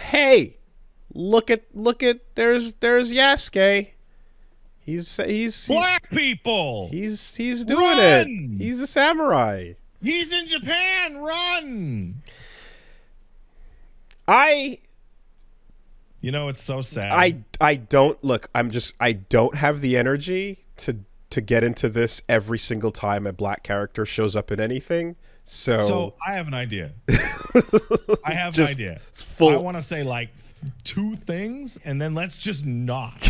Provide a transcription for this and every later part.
hey, look at there's Yasuke. He's black people. He's doing Run! it. He's a samurai. He's in Japan. Run. You know, it's so sad. I don't look. I don't have the energy to get into this every single time a black character shows up in anything. So I have an idea. I have an idea. I want to say like 2 things, and then let's just not.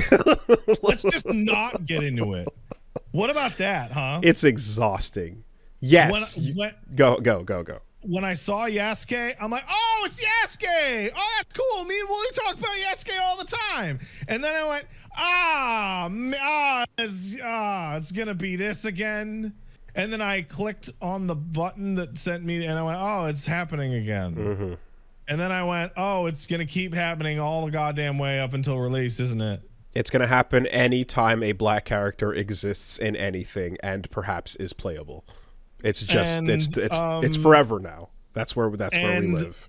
Let's just not get into it. What about that, huh? It's exhausting. Yes. Go. When I saw Yasuke, I'm like, oh, it's Yasuke. Oh, that's cool. Me and Woolie talk about Yasuke all the time. And then I went, it's going to be this again. And then I clicked on the button that sent me, and I went, oh, it's happening again. Mm-hmm. And then I went, oh, it's going to keep happening all the goddamn way up until release, isn't it? It's going to happen anytime a black character exists in anything and perhaps is playable. It's just it's forever now. That's where we live.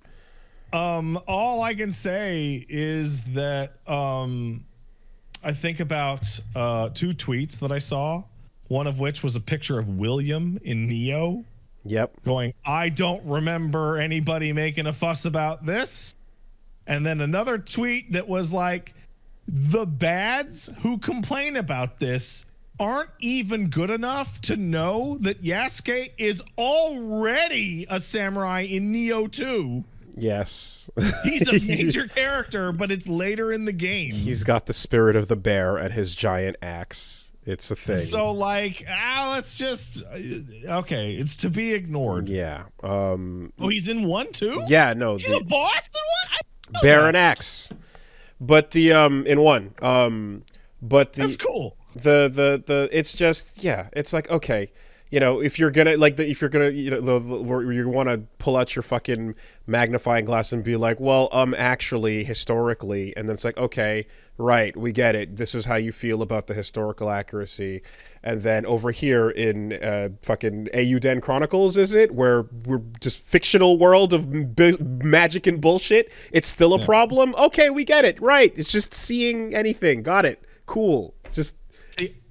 All I can say is that I think about 2 tweets that I saw. One of which was a picture of William in Neo. Yep. Going, I don't remember anybody making a fuss about this. And then another tweet that was like, the bads who complain about this aren't even good enough to know that Yasuke is already a samurai in Neo 2. Yes. He's a major character, but it's later in the game. He's got the spirit of the bear and his giant axe. It's a thing. So like, let's just okay. It's to be ignored. Yeah. Oh, he's in 1 too. Yeah. No. He's a boss in 1. Bear and axe, but the in 1. But the that's cool. The it's just It's like, okay. You know, if you're gonna you want to pull out your fucking magnifying glass and be like, well, actually, historically, and then it's like, okay, right, we get it. This is how you feel about the historical accuracy, and then over here in fucking Eiyuden Chronicles, is it where we're just fictional world of magic and bullshit? It's still a problem. Okay, we get it. Right, it's just seeing anything. Got it. Cool. Just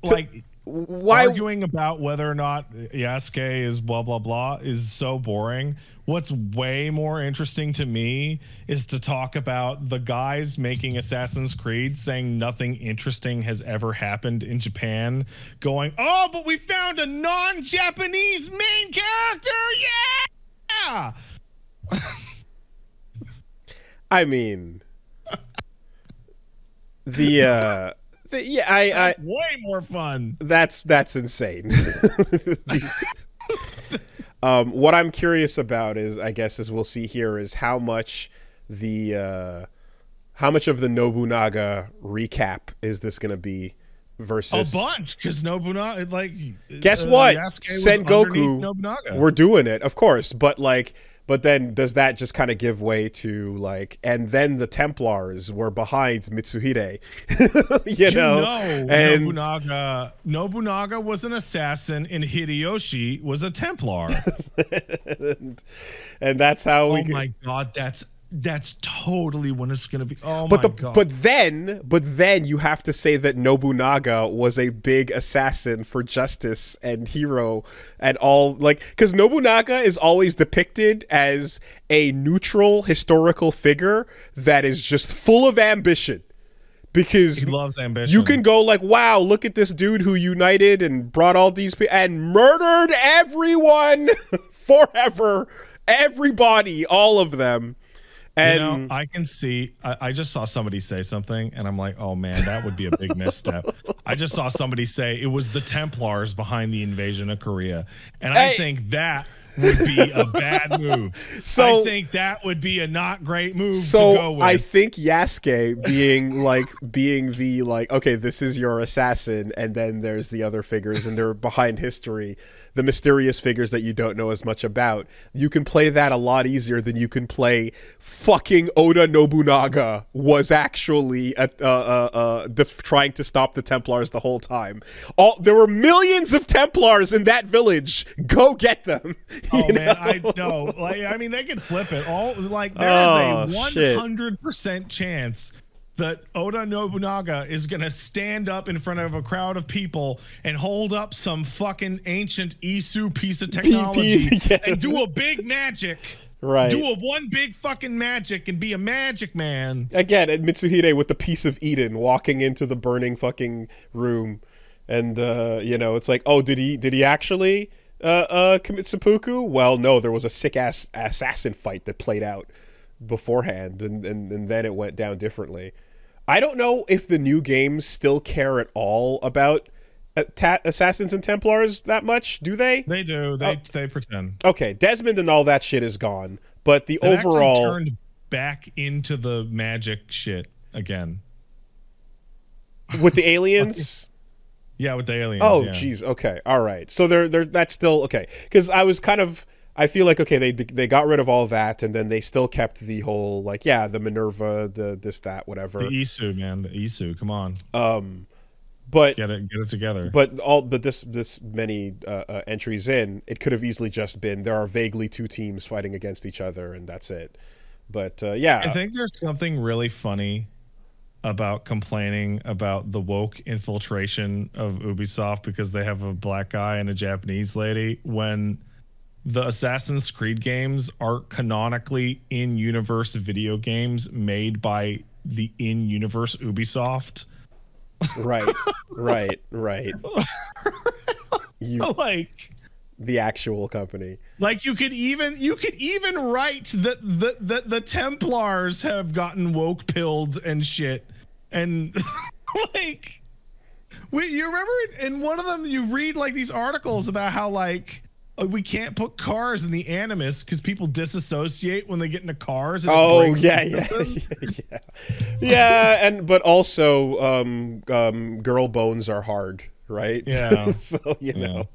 like. Why arguing about whether or not Yasuke is blah blah blah is so boring. What's way more interesting to me is to talk about the guys making Assassin's Creed saying nothing interesting has ever happened in Japan, going, oh, but we found a non-Japanese main character. Yeah. I mean, that's way more fun. That's insane. What I'm curious about is, I guess, as we'll see here, is how much of the Nobunaga recap is this going to be versus a bunch, because Nobunaga, like, guess what? Sengoku, Nobunaga. We're doing it, of course, but then does that just kind of give way to like, and then the Templars were behind Mitsuhide, you know? And Nobunaga was an assassin and Hideyoshi was a Templar. and that's how we. Oh my God, that's totally when it's gonna be. Oh my God. But then you have to say that Nobunaga was a big assassin for justice and hero and all, like, because Nobunaga is always depicted as a neutral historical figure that is just full of ambition. Because he loves ambition. You can go like, wow, look at this dude who united and brought all these people and murdered everyone forever, everybody, all of them. And you know, I can see, I just saw somebody say something and I'm like, oh man, that would be a big misstep. I just saw somebody say it was the Templars behind the invasion of Korea. And I think that would be a bad move. So I think that would be a not great move to go with. I think Yasuke being the like, okay, this is your assassin, and then there's the other figures and they're behind history, the mysterious figures that you don't know as much about. You can play that a lot easier than you can play fucking Oda Nobunaga was actually trying to stop the Templars the whole time. There were millions of Templars in that village. Go get them. Oh man, I know. Like, I mean, they could flip it. All like there is a 100% chance that Oda Nobunaga is gonna stand up in front of a crowd of people and hold up some fucking ancient Isu piece of technology and do a big magic. Right. Do a one big fucking magic and be a magic man. Again, and Mitsuhide with the piece of Eden walking into the burning fucking room. And you know, it's like, oh, did he actually commit seppuku? Well, no, there was a sick ass assassin fight that played out beforehand, and then it went down differently. I don't know if the new games still care at all about assassins and Templars that much. Do they? They do. They pretend. Okay, Desmond and all that shit is gone, but the They've overall actually turned back into the magic shit again with the aliens. Yeah, with the aliens. Oh, yeah. geez. Okay. All right. So they're that's still okay. Because I was kind of, I feel like, okay, they got rid of all that, and then they still kept the whole, like, yeah, the Minerva, the this, that, whatever. The Isu, man. The Isu. Come on. But get it together. But this many entries in, it could have easily just been there are vaguely two teams fighting against each other, and that's it. But yeah, I think there's something really funny about complaining about the woke infiltration of Ubisoft because they have a black guy and a Japanese lady when the Assassin's Creed games are canonically in-universe video games made by the in-universe Ubisoft. Right. You like the actual company. Like you could even write that the Templars have gotten woke pilled and shit, and like you remember in one of them you read like these articles about how like we can't put cars in the Animus because people disassociate when they get into cars. And oh yeah, and but also girl bones are hard, right? Yeah. So you know,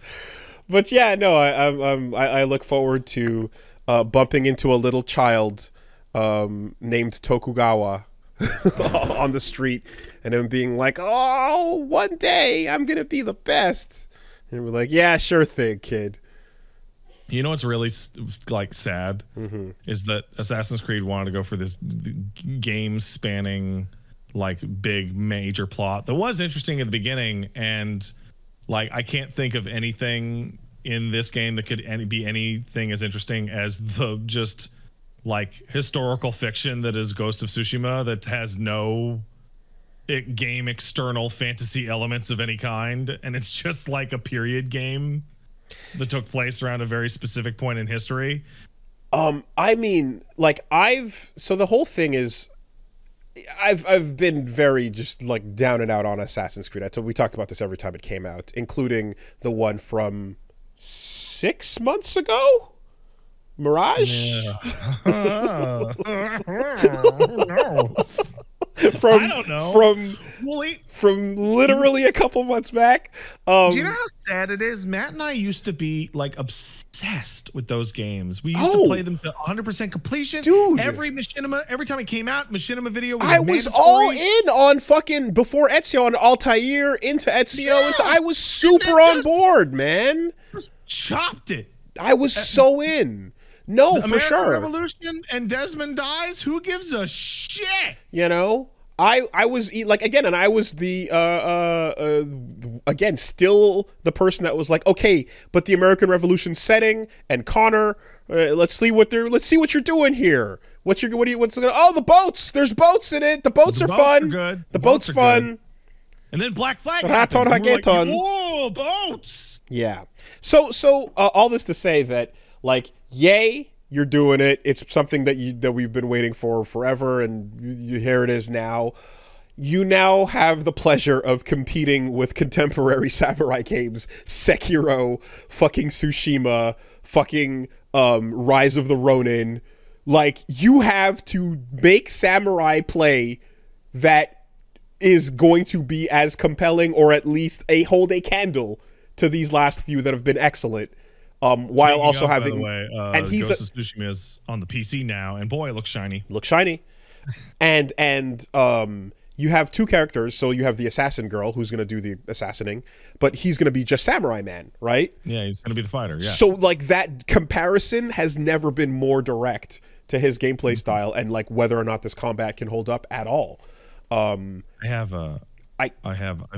but yeah, no, I look forward to bumping into a little child named Tokugawa on the street, and him being like, "Oh, one day I'm gonna be the best," and we're like, "Yeah, sure thing, kid." You know what's really like sad is that Assassin's Creed wanted to go for this game spanning like big major plot that was interesting at the beginning, and like I can't think of anything in this game that could be anything as interesting as the just like historical fiction that is Ghost of Tsushima that has no game external fantasy elements of any kind, and it's just like a period game that took place around a very specific point in history. I mean, like so the whole thing is I've been very just like down and out on Assassin's Creed. So we talked about this every time it came out, including the one from 6 months ago. Mirage? Yeah. From, I don't know. From literally a couple months back. Do you know how sad it is? Matt and I used to be like obsessed with those games. We used to play them to 100% completion. Dude. Every time it came out, Machinima video was I was all in on fucking before Ezio, on Altair, into Ezio. Into, I was super on board, man. Just chopped it. I was so in. No, for sure. Revolution and Desmond dies. Who gives a shit? You know, I was like, again, and I was the again still the person that was like, okay, but the American Revolution setting and Connor, let's see what you're doing here. What's oh, the boats. There's boats in it. The boats are fun. Good. The boats fun. Good. And then Black Flag. Whoa, boats. Yeah. So all this to say that, like, yay, you're doing it. It's something that we've been waiting for forever, and here it is now. You now have the pleasure of competing with contemporary samurai games, Sekiro, fucking Tsushima, fucking Rise of the Ronin. Like, you have to make samurai play that is going to be as compelling, or at least hold a candle to these last few that have been excellent. While also having, by the way, and he's Ghost of Tsushima is on the PC now, and boy, it looks shiny. Looks shiny, and you have two characters. So you have the assassin girl who's going to do the assassinating, but he's going to be just samurai man, right? Yeah, he's going to be the fighter. Yeah. So like that comparison has never been more direct to his gameplay style and like whether or not this combat can hold up at all. I've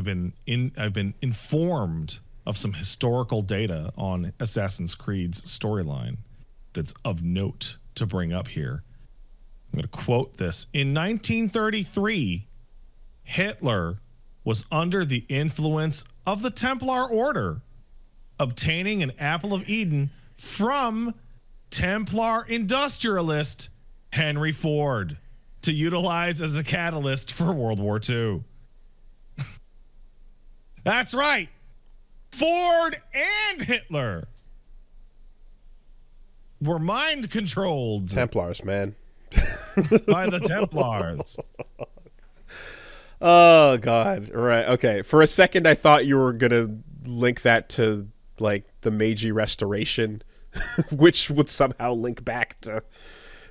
been informed of some historical data on Assassin's Creed's storyline that's of note to bring up here. I'm going to quote this. In 1933, Hitler was under the influence of the Templar Order, obtaining an apple of Eden from Templar industrialist Henry Ford to utilize as a catalyst for World War II. That's right. Ford and Hitler were mind controlled. Templars, man. By the Templars. Oh God. Right. Okay. For a second I thought you were gonna link that to like the Meiji Restoration, which would somehow link back to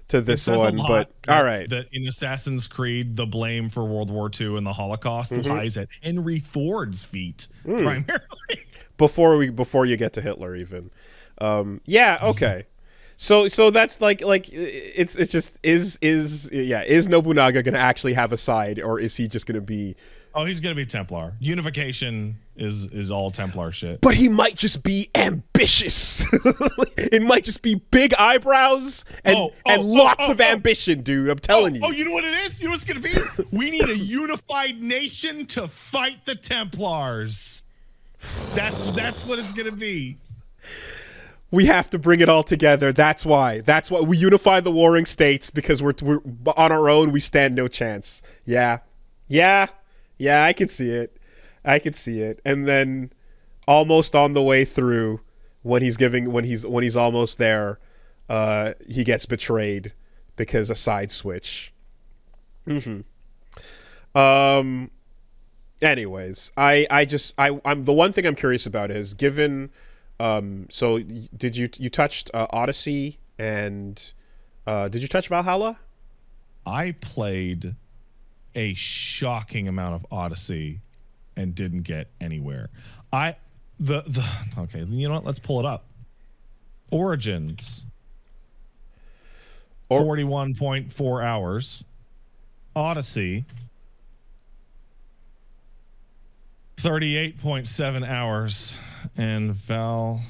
this one. But all right. That in Assassin's Creed, the blame for World War II and the Holocaust lies at Henry Ford's feet primarily. Before you get to Hitler even. Yeah, okay. So that's like it's just is Nobunaga gonna actually have a side, or is he just gonna be? Oh, he's gonna be Templar. Unification is all Templar shit. But he might just be ambitious. It might just be big eyebrows and lots of ambition, dude. I'm telling you. Oh, you know what it is? You know what it's gonna be? We need a unified nation to fight the Templars. That's what it's gonna be. We have to bring it all together. That's why we unify the warring states, because we're on our own. We stand no chance. Yeah. I can see it. And then, almost on the way through, when he's almost there, he gets betrayed because a side switch. Anyways, I'm the one thing I'm curious about is given. So did you touched Odyssey and did you touch Valhalla? I played a shocking amount of Odyssey and didn't get anywhere. Okay, you know what? Let's pull it up. Origins 41.4 hours. Odyssey 38.7 hours. And Valhalla?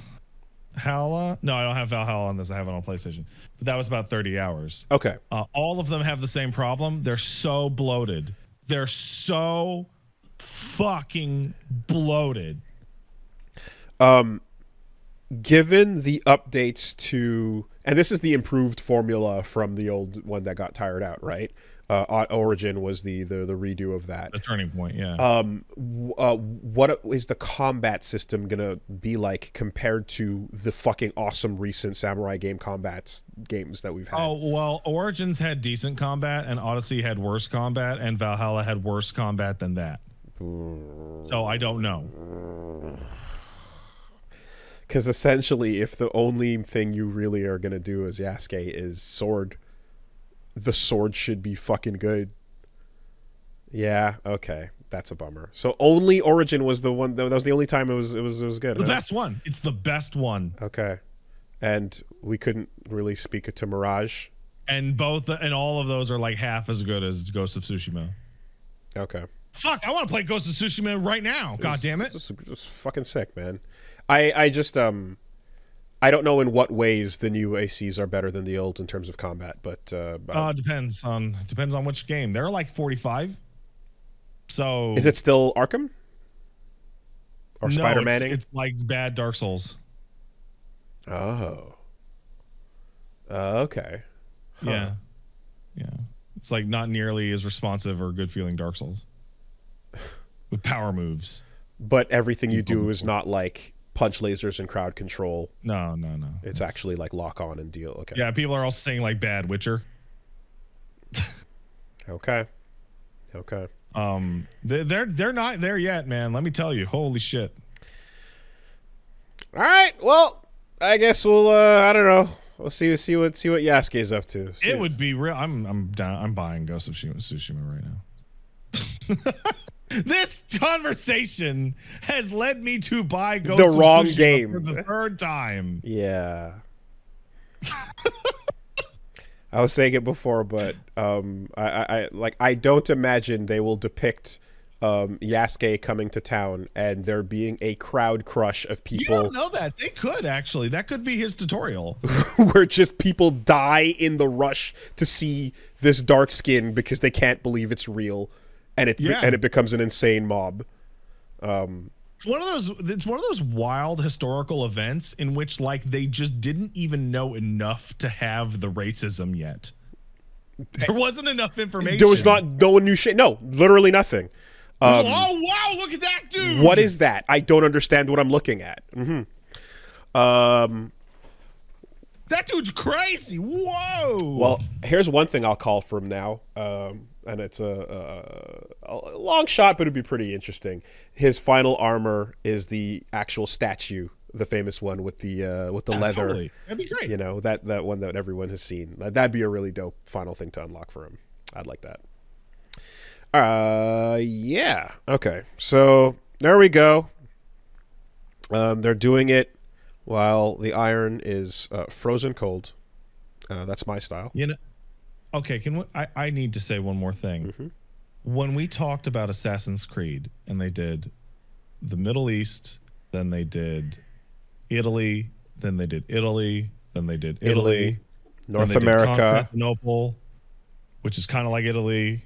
No, I don't have Valhalla on this. I have it on PlayStation. But that was about 30 hours. Okay. All of them have the same problem. They're so bloated. They're so fucking bloated. Given the updates to, and this is the improved formula from the old one that got tired out, right? Origin was the redo of that. The turning point, yeah. What is the combat system gonna be like compared to the fucking awesome recent samurai games that we've had? Oh well, Origins had decent combat, and Odyssey had worse combat, and Valhalla had worse combat than that. So I don't know. Because essentially, if the only thing you really are gonna do as Yasuke is sword, the sword should be fucking good. Yeah, okay, that's a bummer. So only Origin was the one that was the only time it was good. The best one. It's the best one. Okay, and we couldn't really speak it to Mirage. And all of those are like half as good as Ghost of Tsushima. Okay. Fuck, I want to play Ghost of Tsushima right now. God damn it. Just fucking sick, man. I just I don't know in what ways the new ACs are better than the old in terms of combat, but depends on which game. There are like 45. So is it still Arkham or Spider-Manning? It's like bad Dark Souls. Oh. Okay. Huh. Yeah. It's like not nearly as responsive or good feeling Dark Souls with power moves. But everything you do is not like punch lasers and crowd control. No. It's actually like lock on and deal. Okay. Yeah, people are also saying like bad Witcher. Okay. They're not there yet, man. Let me tell you. Holy shit. All right. Well, I guess we'll I don't know. We'll see what Yasuke is up to. It would be real. I'm down. I'm buying Ghost of Tsushima right now. This conversation has led me to buy Ghost the of wrong Tsushima game for the third time. Yeah. I was saying it before, but I don't imagine they will depict Yasuke coming to town and there being a crowd crush of people. You don't know that. They could, actually. That could be his tutorial. Where just people die in the rush to see this dark skin because they can't believe it's real, and it becomes an insane mob. It's one of those wild historical events in which, like, they just didn't even know enough to have the racism yet. There wasn't enough information. There was no one knew shit. No, literally nothing. Oh wow! Look at that dude. What is that? I don't understand what I'm looking at. That dude's crazy. Whoa. Well, here's one thing I'll call from now, and it's a long shot, but it'd be pretty interesting. His final armor is the actual statue, the famous one with the leather. Totally. That'd be great. You know, that one that everyone has seen. That'd be a really dope final thing to unlock for him. I'd like that. Yeah. Okay. So there we go. They're doing it while the iron is frozen cold. That's my style. You know. Okay. I need to say one more thing. When we talked about Assassin's Creed, and they did the Middle East, then they did Italy, then they did Italy, then they did Italy, North America, Constantinople, which is kind of like Italy.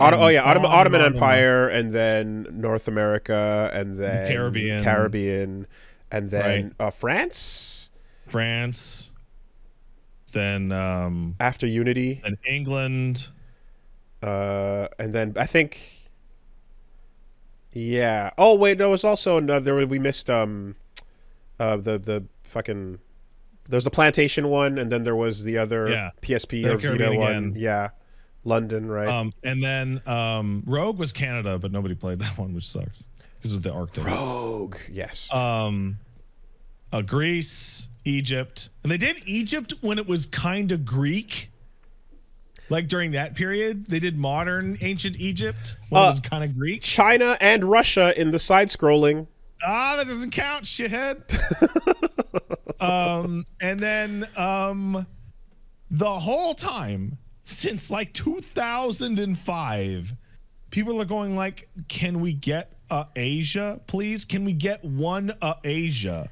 Ottoman Empire, and then North America, and then Caribbean, and then France, then after Unity, and England, and then I think, yeah. Oh wait, no, it was also another. We missed the fucking. There's the plantation one, and then there was the other PSP or Vita one. Yeah. London, right? And then Rogue was Canada, but nobody played that one, which sucks because of the Arctic. Rogue, yes. Greece, Egypt, and they did Egypt when it was kind of Greek. Like during that period, they did modern ancient Egypt when it was kind of Greek. China and Russia in the side-scrolling. Ah, that doesn't count, shithead. And then the whole time, since like 2005, people are going like, can we get Asia, please? Can we get one Asia?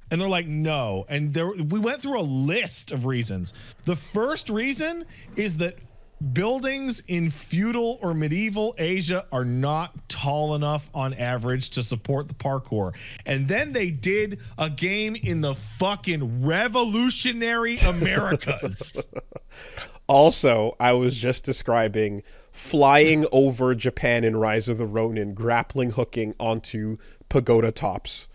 And they're like, no. And we went through a list of reasons. The first reason is that buildings in feudal or medieval Asia are not tall enough on average to support the parkour. And then they did a game in the fucking revolutionary Americas. Also, I was just describing flying over Japan in Rise of the Ronin, grappling hooking onto pagoda tops.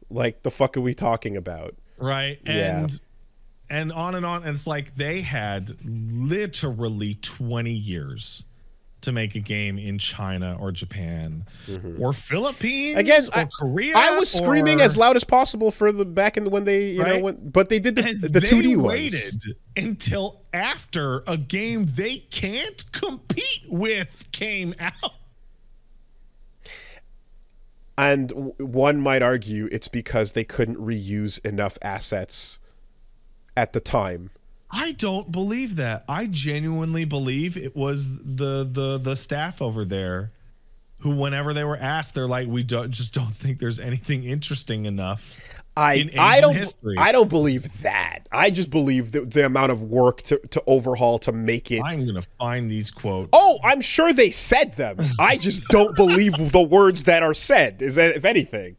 Like, the fuck are we talking about? Right. And on and on. And it's like they had literally 20 years to make a game in China or Japan or Philippines or Korea. I was screaming as loud as possible for the back in the, when they, you know, but they did the 2D ones. Waited until after a game they can't compete with came out. And one might argue it's because they couldn't reuse enough assets at the time. I don't believe that. I genuinely believe it was the staff over there who, whenever they were asked, they're like, we just don't think there's anything interesting enough in Asian history. I don't believe that. I just believe the amount of work to overhaul to make it. I'm gonna find these quotes. Oh, I'm sure they said them. I just don't believe the words that are said. Is that, if anything.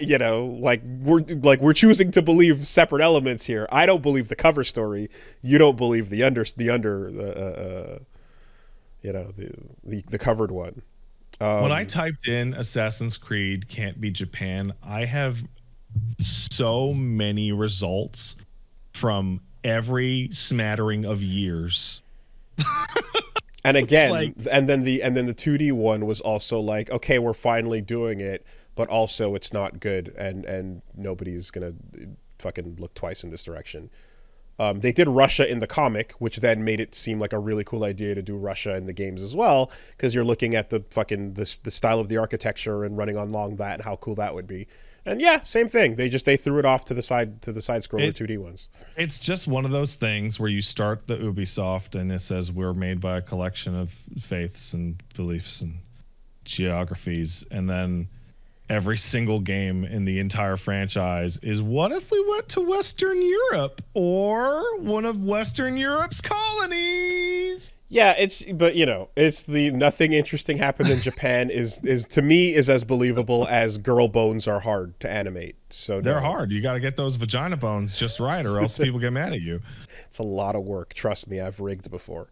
You know, we're choosing to believe separate elements here. I don't believe the cover story. You don't believe the covered one. When I typed in Assassin's Creed can't be Japan, I have so many results from every smattering of years. And again, and then the 2D one was also like, okay, we're finally doing it. But also, it's not good, and nobody's gonna fucking look twice in this direction. They did Russia in the comic, which then made it seem like a really cool idea to do Russia in the games as well, because you're looking at the fucking the style of the architecture and running along that and how cool that would be. And yeah, same thing. They threw it off to the side scroller 2D ones. It's just one of those things where you start the Ubisoft and it says we're made by a collection of faiths and beliefs and geographies, and then every single game in the entire franchise is, what if we went to Western Europe or one of Western Europe's colonies? Yeah, but you know, it's the nothing interesting happened in Japan is to me is as believable as girl bones are hard to animate. So they're hard. You got to get those vagina bones just right, or else people get mad at you. It's a lot of work. Trust me, I've rigged before.